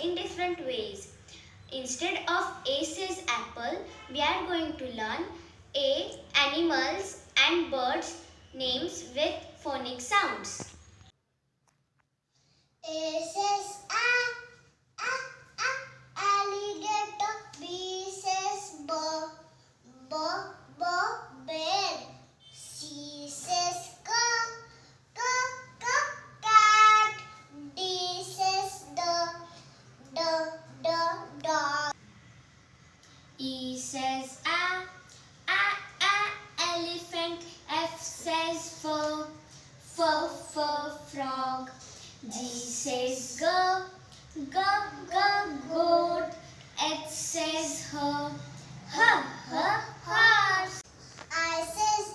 in different ways. Instead of A says apple, we are going to learn A, animals and birds names with phonic sounds. A says alligator. B says bear. C says cat. D says dog. E says elephant. F says frog. G says goat. H says horse. I says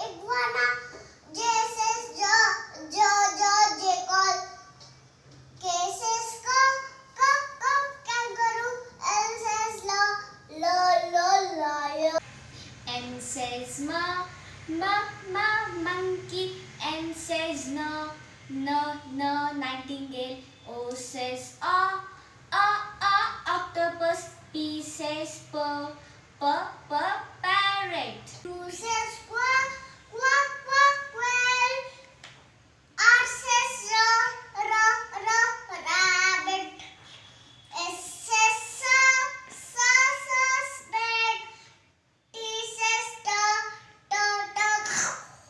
iguana. J says jackal. K says kangaroo. L says lion. M says monkey. N says no, nightingale. O says octopus. P says parrot. Q says quail. R says rabbit. S says snake. T says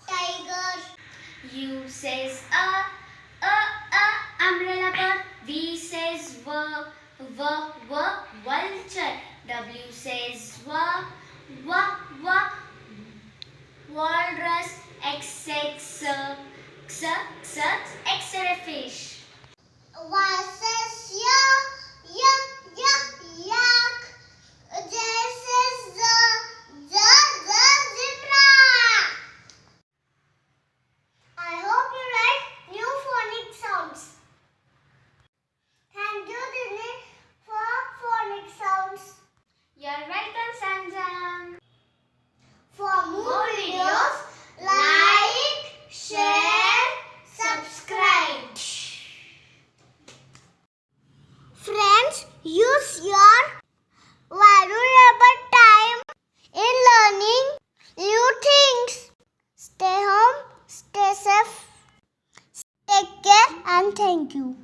tiger. U says umbrella bird. V says vulture. W says walrus. X says X-ray fish. Y says yak. J says zebra. I hope you like new phonic sounds. Thank you, Dini, for phonic sounds. You're welcome, SamJam. For more videos, like, share, subscribe. Friends, use your valuable time in learning new things. Stay home, stay safe, take care, and thank you.